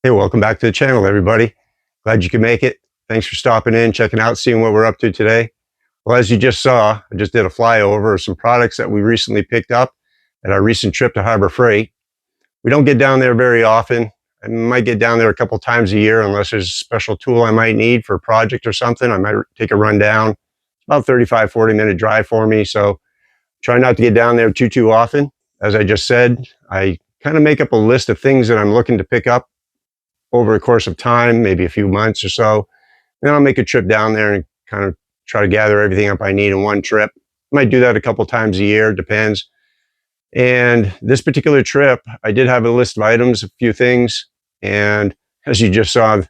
Hey, welcome back to the channel, everybody. Glad you could make it. Thanks for stopping in, checking out, seeing what we're up to today. Well, as you just saw, I just did a flyover of some products that we recently picked up at our recent trip to Harbor Freight. We don't get down there very often. I might get down there a couple times a year unless there's a special tool I might need for a project or something. I might take a run down. It's about 35, 40-minute drive for me, so try not to get down there too often. As I just said, I kind of make up a list of things that I'm looking to pick up over the course of time, maybe a few months or so. Then I'll make a trip down there and kind of try to gather everything up I need in one trip. Might do that a couple times a year, depends. And this particular trip, I did have a list of items, a few things. And as you just saw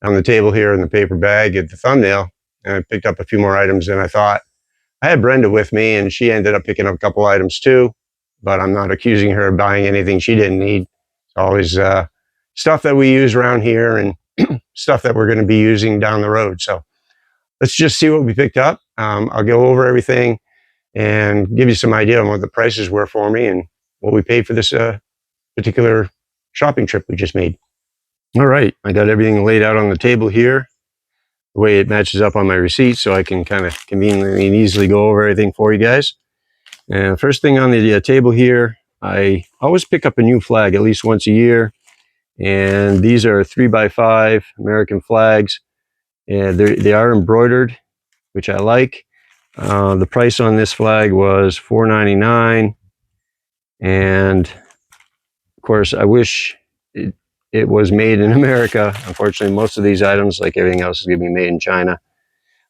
on the table here in the paper bag at the thumbnail, I picked up a few more items than I thought. I had Brenda with me and she ended up picking up a couple items too, but I'm not accusing her of buying anything she didn't need. It's always stuff that we use around here and stuff that we're going to be using down the road. So let's just see what we picked up. I'll go over everything and give you some idea on what the prices were for me and what we paid for this particular shopping trip we just made. All right, I got everything laid out on the table here, the way it matches up on my receipt, so I can kind of conveniently and easily go over everything for you guys. And first thing on the table here, I always pick up a new flag at least once a year. And these are 3x5 American flags, and they are embroidered, which I like. The price on this flag was $4.99, and of course I wish it was made in America. Unfortunately, most of these items, like everything else, is going to be made in China.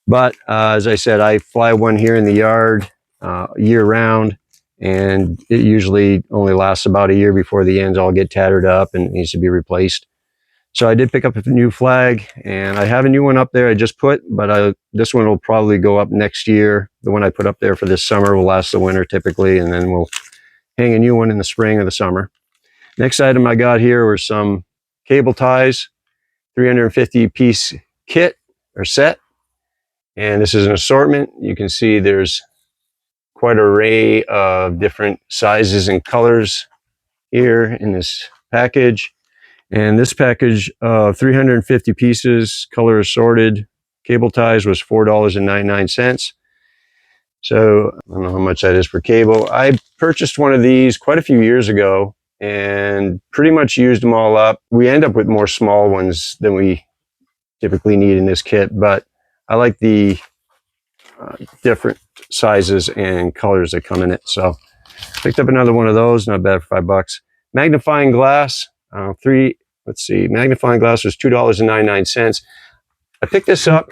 But as I said, I fly one here in the yard year round, and it usually only lasts about a year before the ends all get tattered up and it needs to be replaced. So I did pick up a new flag, and I have a new one up there I just put, but this one will probably go up next year. The one I put up there for this summer will last the winter typically, and then we'll hang a new one in the spring or the summer. Next item I got here were some cable ties, 350 piece kit or set. And this is an assortment. You can see there's quite an array of different sizes and colors here in this package. And this package of 350 pieces, color assorted, cable ties was $4.99. So I don't know how much that is per cable. I purchased one of these quite a few years ago and pretty much used them all up. We end up with more small ones than we typically need in this kit, but I like the different sizes and colors that come in it. So picked up another one of those, not bad for $5. Magnifying glass, magnifying glass was $2.99. I picked this up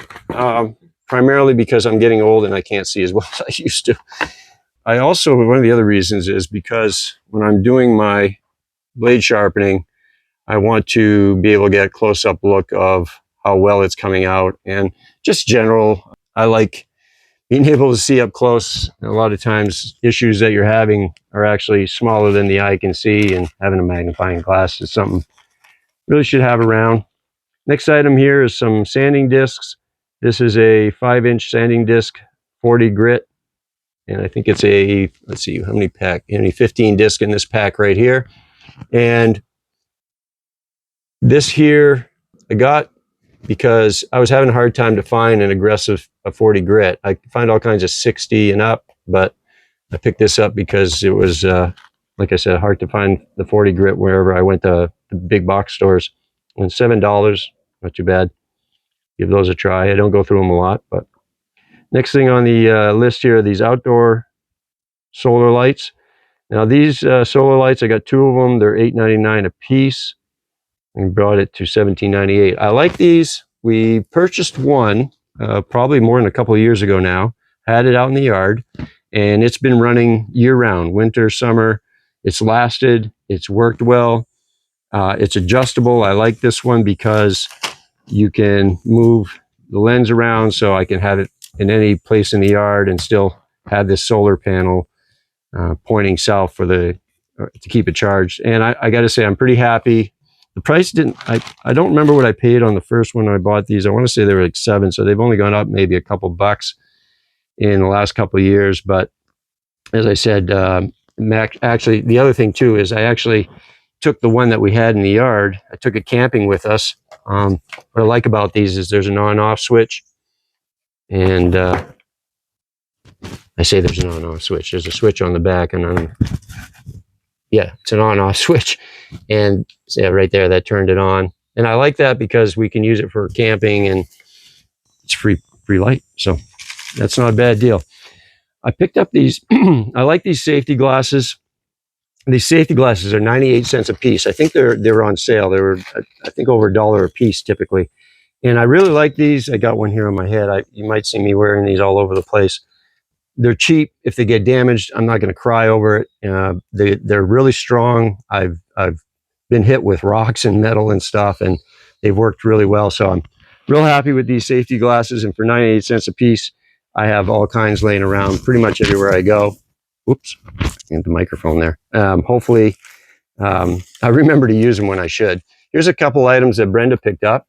primarily because I'm getting old and I can't see as well as I used to. I also, one of the other reasons is because when I'm doing my blade sharpening, I want to be able to get a close-up look of how well it's coming out, and just general, I like being able to see up close. A lot of times issues that you're having are actually smaller than the eye can see, and having a magnifying glass is something really should have around. Next item here is some sanding discs. This is a 5-inch sanding disc, 40 grit, and I think it's a, let's see, how many 15 disc in this pack right here. And this here I got because I was having a hard time to find an aggressive 40 grit. I could find all kinds of 60 and up, but I picked this up because it was, like I said, hard to find the 40 grit wherever I went to the big box stores. And $7, not too bad. Give those a try. I don't go through them a lot, but next thing on the list here are these outdoor solar lights. Now these solar lights, I got 2 of them. They're $8.99 a piece. And brought it to $17.98. I like these. We purchased one probably more than a couple of years ago now. Had it out in the yard, and it's been running year round, winter, summer. It's lasted. It's worked well. It's adjustable. I like this one because you can move the lens around, so I can have it in any place in the yard and still have this solar panel pointing south for to keep it charged. And I got to say, I'm pretty happy. The price I don't remember what I paid on the first one I bought these. I want to say they were like $7, so they've only gone up maybe a couple bucks in the last couple of years. But as I said, actually, the other thing too is I actually took the one that we had in the yard. I took it camping with us. What I like about these is there's an on-off switch. And I say there's an on-off switch. There's a switch on the back, and yeah, it's an on-off switch. And yeah, right there, that turned it on. And I like that because we can use it for camping, and it's free light. So that's not a bad deal. I picked up these. I like these safety glasses. These safety glasses are 98 cents a piece. I think they were on sale. They were, I think, over $1 a piece typically. And I really like these. I got one here on my head. You might see me wearing these all over the place. They're cheap. If they get damaged, I'm not going to cry over it. They're really strong. I've been hit with rocks and metal and stuff, and they've worked really well. So I'm real happy with these safety glasses. And for 98 cents a piece, I have all kinds laying around pretty much everywhere I go. Oops, and the microphone there. Hopefully, I remember to use them when I should. Here's a couple items that Brenda picked up.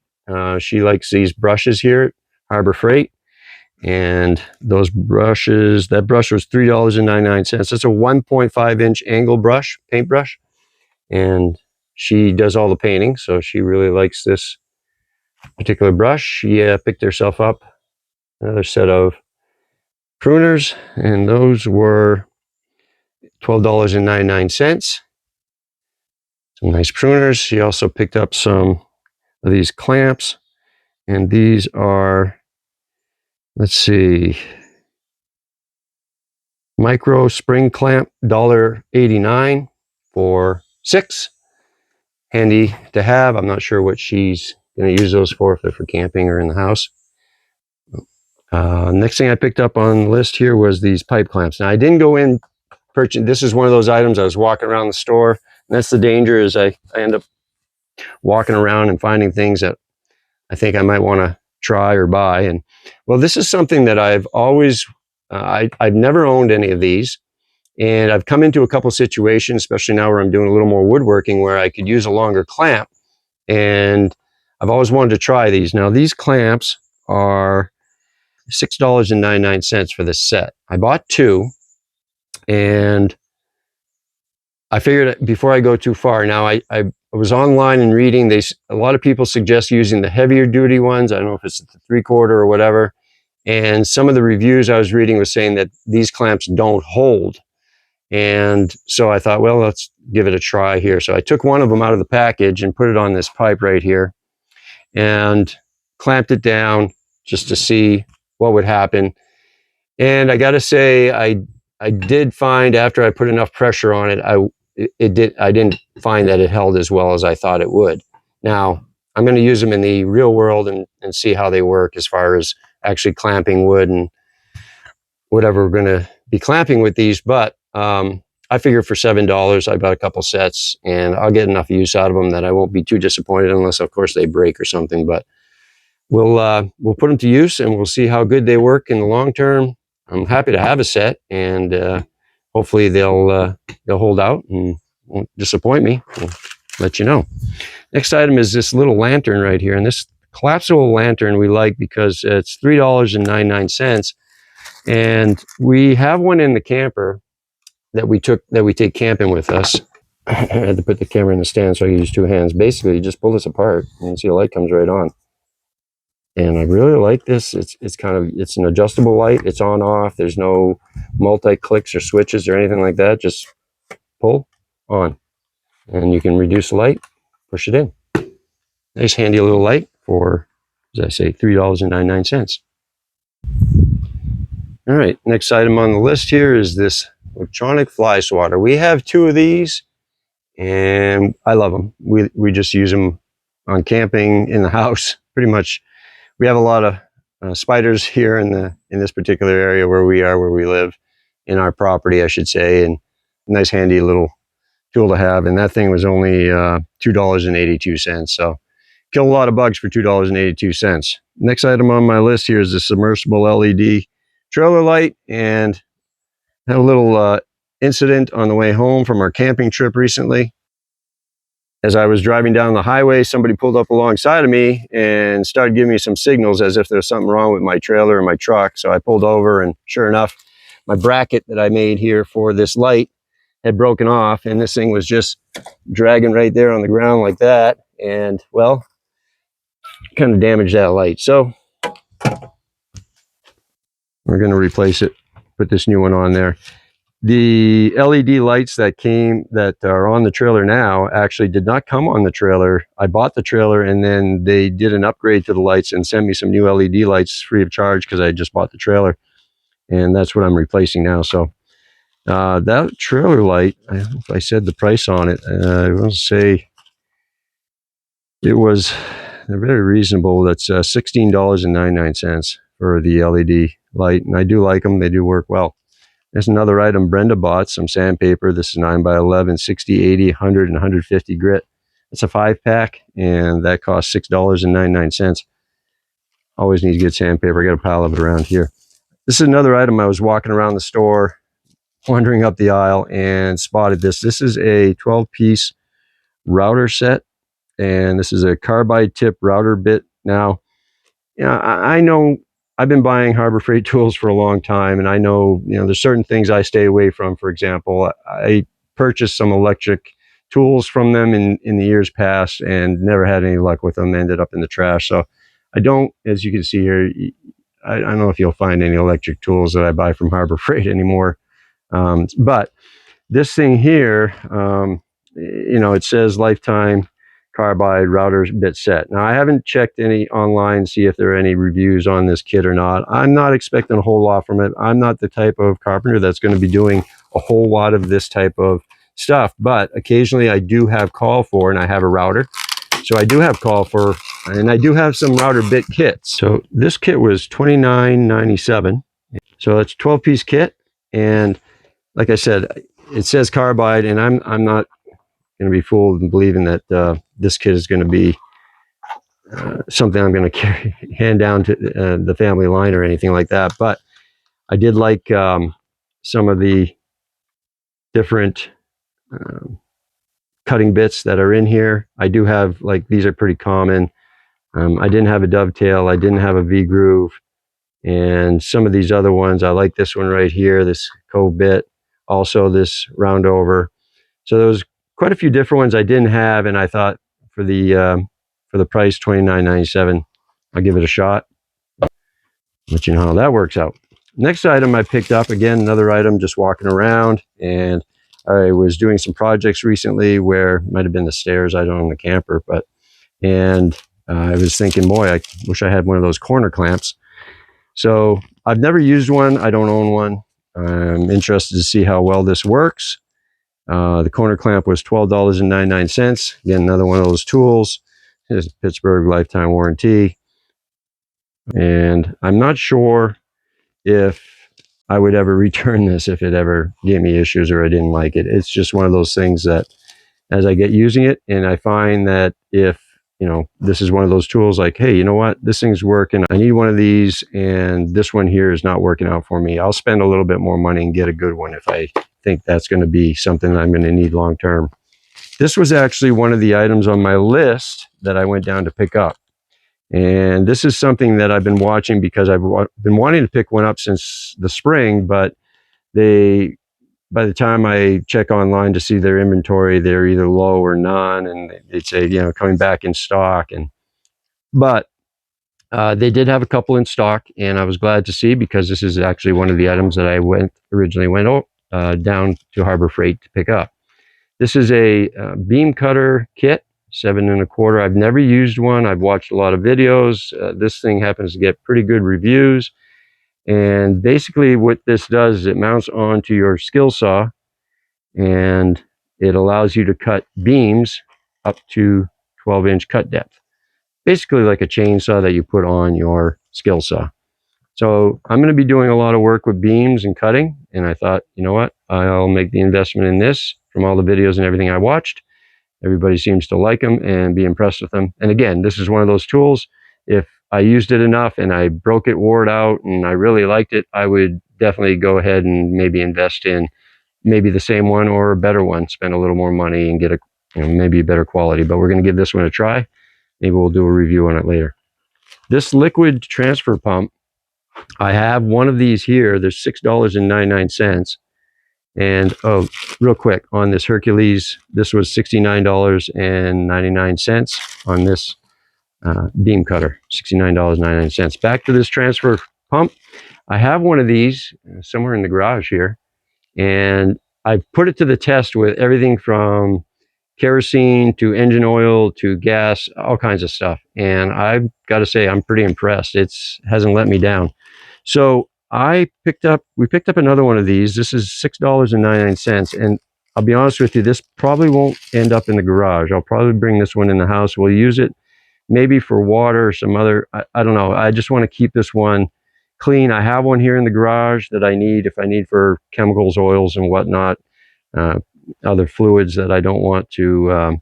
She likes these brushes here at Harbor Freight. And those brushes, that brush was $3.99. That's a 1.5 inch angle brush, paintbrush. And she does all the painting, so she really likes this particular brush. She picked herself up another set of pruners, and those were $12.99. Some nice pruners. She also picked up some of these clamps, and these are, let's see, micro spring clamp, $1.89 for 6. Handy to have. I'm not sure what she's going to use those for, if they're for camping or in the house. Next thing I picked up on the list here was these pipe clamps. Now, I didn't go in purchase. This is one of those items I was walking around the store. And that's the danger, is I end up walking around and finding things that I think I might want to try or buy. And well, this is something that I've always, I've never owned any of these. And I've come into a couple situations, especially now where I'm doing a little more woodworking, where I could use a longer clamp. And I've always wanted to try these. Now, these clamps are $6.99 for this set. I bought 2, and I figured before I go too far, now I was online and reading, a lot of people suggest using the heavier duty ones. I don't know if it's the 3/4 or whatever. And some of the reviews I was reading was saying that these clamps don't hold. And so I thought, well, let's give it a try here. So I took one of them out of the package and put it on this pipe right here and clamped it down just to see what would happen. And I got to say, I did find, after I put enough pressure on it, I didn't find that it held as well as I thought it would. Now, I'm going to use them in the real world and see how they work as far as actually clamping wood and whatever we're going to be clamping with these. But I figured for $7, I bought a couple sets, and I'll get enough use out of them that I won't be too disappointed, unless, of course, they break or something. But we'll put them to use, and we'll see how good they work in the long term. I'm happy to have a set, and hopefully they'll hold out and won't disappoint me. I'll let you know. Next item is this little lantern right here, and this collapsible lantern we like because it's $3.99, and we have one in the camper that we take camping with us. I had to put the camera in the stand so I could use 2 hands. Basically, you just pull this apart and see the light comes right on. And I really like this. It's an adjustable light. It's on off. There's no multi-clicks or switches or anything like that. Just pull on, and you can reduce the light, push it in. Nice handy little light for, as I say, $3.99. All right, next item on the list here is this electronic fly swatter. We have 2 of these, and I love them. We just use them on camping, in the house, pretty much. We have a lot of spiders here in this particular area where we live, in our property, I should say, and nice handy little tool to have. And that thing was only $2.82. So kill a lot of bugs for $2.82. Next item on my list here is the submersible LED trailer light, and had a little incident on the way home from our camping trip recently. As I was driving down the highway, somebody pulled up alongside of me and started giving me some signals as if there was something wrong with my trailer or my truck. So I pulled over, and sure enough, my bracket that I made here for this light had broken off, and this thing was just dragging right there on the ground like that, and well, kind of damaged that light. So we're going to replace it, put this new one on there. The LED lights that are on the trailer now actually did not come on the trailer. I bought the trailer, and then they did an upgrade to the lights and sent me some new LED lights free of charge because I just bought the trailer, and that's what I'm replacing now. So that trailer light, I don't know if I said the price on it. I will say it was very reasonable. That's $16.99 for the LED light, and I do like them. They do work well. There's another item Brenda bought, some sandpaper. This is 9x11, 60, 80, 100, and 150 grit. It's a 5-pack, and that costs $6.99. Always need to get sandpaper. I got a pile of it around here. This is another item. I was walking around the store, wandering up the aisle, and spotted this. This is a 12-piece router set, and this is a carbide tip router bit. Now, I know I've been buying Harbor Freight tools for a long time, and I know, there's certain things I stay away from. For example, I purchased some electric tools from them in the years past and never had any luck with them, ended up in the trash. So I don't, as you can see here, I don't know if you'll find any electric tools that I buy from Harbor Freight anymore. But this thing here, it says lifetime carbide router bit set. Now, I haven't checked any online to see if there are any reviews on this kit or not. I'm not expecting a whole lot from it. I'm not the type of carpenter that's going to be doing a whole lot of this type of stuff, but occasionally I do have call for, and I have a router. So I do have call for, and I do have some router bit kits. So this kit was $29.97. So it's a 12-piece kit, and like I said, it says carbide, and I'm not going to be fooled in believing that this kit is going to be something I'm going to hand down to the family line or anything like that. But I did like some of the different cutting bits that are in here. I do have, like, these are pretty common. I didn't have a dovetail. I didn't have a V-groove. And some of these other ones, I like this one right here, this cove bit, also this round over. So there was quite a few different ones I didn't have, and I thought for the price, $29.97, I'll give it a shot. Let you know how that works out. Next item I picked up, again, another item, just walking around, and I was doing some projects recently where it might have been the stairs, I don't own the camper, and I was thinking, boy, I wish I had one of those corner clamps. So I've never used one. I don't own one. I'm interested to see how well this works. The corner clamp was $12.99. Again, another one of those tools. Here's a Pittsburgh lifetime warranty. And I'm not sure if I would ever return this if it ever gave me issues or I didn't like it. It's just one of those things that as I get using it, and I find that if, this is one of those tools like, hey, you know what, this thing's working, I need one of these, and this one here is not working out for me, I'll spend a little bit more money and get a good one if I think that's going to be something that I'm going to need long term. This was actually one of the items on my list that I went down to pick up. And this is something that I've been watching because I've been wanting to pick one up since the spring, but by the time I check online to see their inventory, they're either low or none, and they'd say, coming back in stock. But they did have a couple in stock, and I was glad to see, because this is actually one of the items that I originally went down to Harbor Freight to pick up. This is a beam cutter kit, 7 1/4. I've never used one. I've watched a lot of videos. This thing happens to get pretty good reviews. And basically what this does is it mounts onto your skill saw, and it allows you to cut beams up to 12-inch cut depth. Basically like a chainsaw that you put on your skill saw. So I'm going to be doing a lot of work with beams and cutting, and I thought, you know what, I'll make the investment in this from all the videos and everything I watched. Everybody seems to like them and be impressed with them. And again, this is one of those tools, if I used it enough and I broke it, wore it out, and I really liked it, I would definitely go ahead and maybe invest in maybe the same one or a better one, spend a little more money and get maybe a better quality. But we're going to give this one a try. Maybe we'll do a review on it later. This liquid transfer pump, I have one of these here. There's $6.99. And oh, real quick on this Hercules, this was $69.99 on this beam cutter, $69.99. Back to this transfer pump. I have one of these somewhere in the garage here, and I put it to the test with everything from kerosene to engine oil to gas, all kinds of stuff. And I've got to say, I'm pretty impressed. It hasn't let me down. So we picked up another one of these. This is $6.99. And I'll be honest with you, this probably won't end up in the garage. I'll probably bring this one in the house. We'll use it maybe for water or some other, I don't know. I just want to keep this one clean. I have one here in the garage that I need if I need for chemicals, oils, and whatnot, other fluids that I don't want to,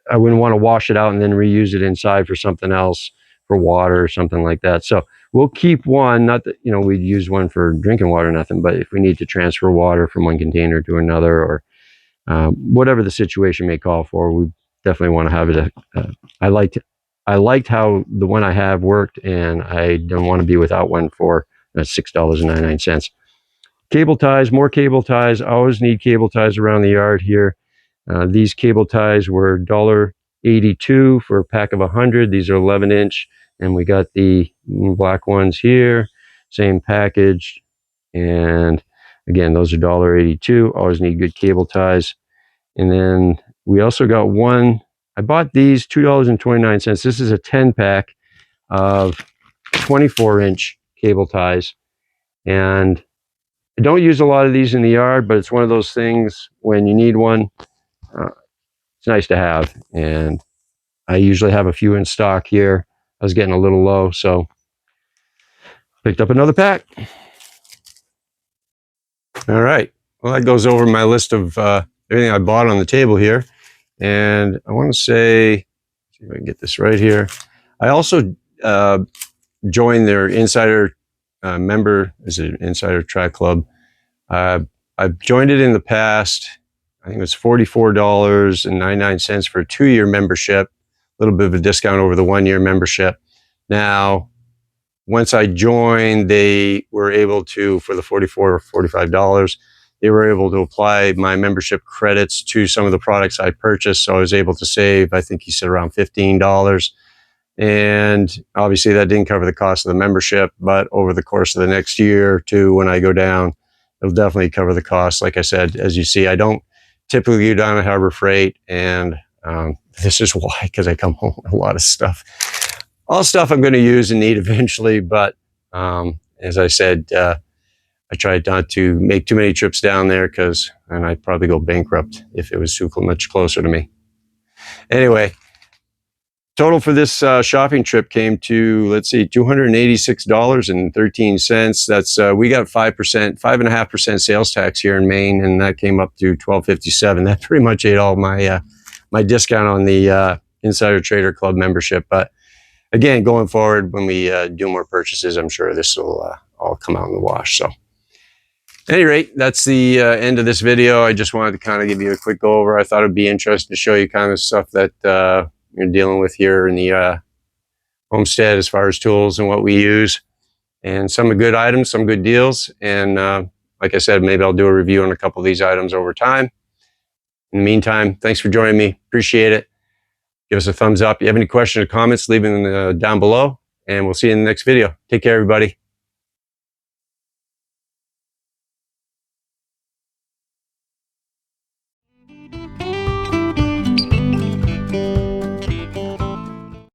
I wouldn't want to wash it out and then reuse it inside for something else, for water or something like that. So we'll keep one, not that, we'd use one for drinking water or nothing, but if we need to transfer water from one container to another, or whatever the situation may call for, we definitely want to have it. I liked how the one I have worked, and I don't want to be without one for $6.99. Cable ties, more cable ties. I always need cable ties around the yard here. These cable ties were $1.82 for a pack of 100. These are 11-inch, and we got the black ones here, same package. And again, those are $1.82. Always need good cable ties. And then we also got one. I bought these $2.29. This is a 10-pack of 24-inch cable ties. And I don't use a lot of these in the yard, but it's one of those things when you need one, it's nice to have. And I usually have a few in stock here. I was getting a little low, so picked up another pack. All right. Well, that goes over my list of everything I bought on the table here. And I want to say, see if I can get this right here. I also joined their insider member, is it Insider Track Club? I've joined it in the past. I think it was $44.99 for a 2-year membership, a little bit of a discount over the 1-year membership. Now, once I joined, they were able to, for the $44 or $45, they were able to apply my membership credits to some of the products I purchased. So I was able to save, I think he said around $15. And obviously that didn't cover the cost of the membership, but over the course of the next year or two, when I go down, it'll definitely cover the cost. Like I said, as you see, I don't typically go down to Harbor Freight, and this is why, because I come home with a lot of stuff. All stuff I'm going to use and need eventually, but as I said, I tried not to make too many trips down there and I'd probably go bankrupt if it was too much closer to me. Anyway, total for this shopping trip came to, let's see, $286.13. That's we got 5.5% sales tax here in Maine, and that came up to $12.57. That pretty much ate all my my discount on the Insider Trader Club membership. But again, going forward, when we do more purchases, I'm sure this will all come out in the wash. So, at any rate, that's the end of this video. I just wanted to kind of give you a quick go over. I thought it'd be interesting to show you kind of stuff that you're dealing with here in the homestead as far as tools and what we use, and some good items, some good deals. And like I said, maybe I'll do a review on a couple of these items over time. In the meantime, thanks for joining me. Appreciate it. Give us a thumbs up. If you have any questions or comments, leave them down below, and we'll see you in the next video. Take care, everybody.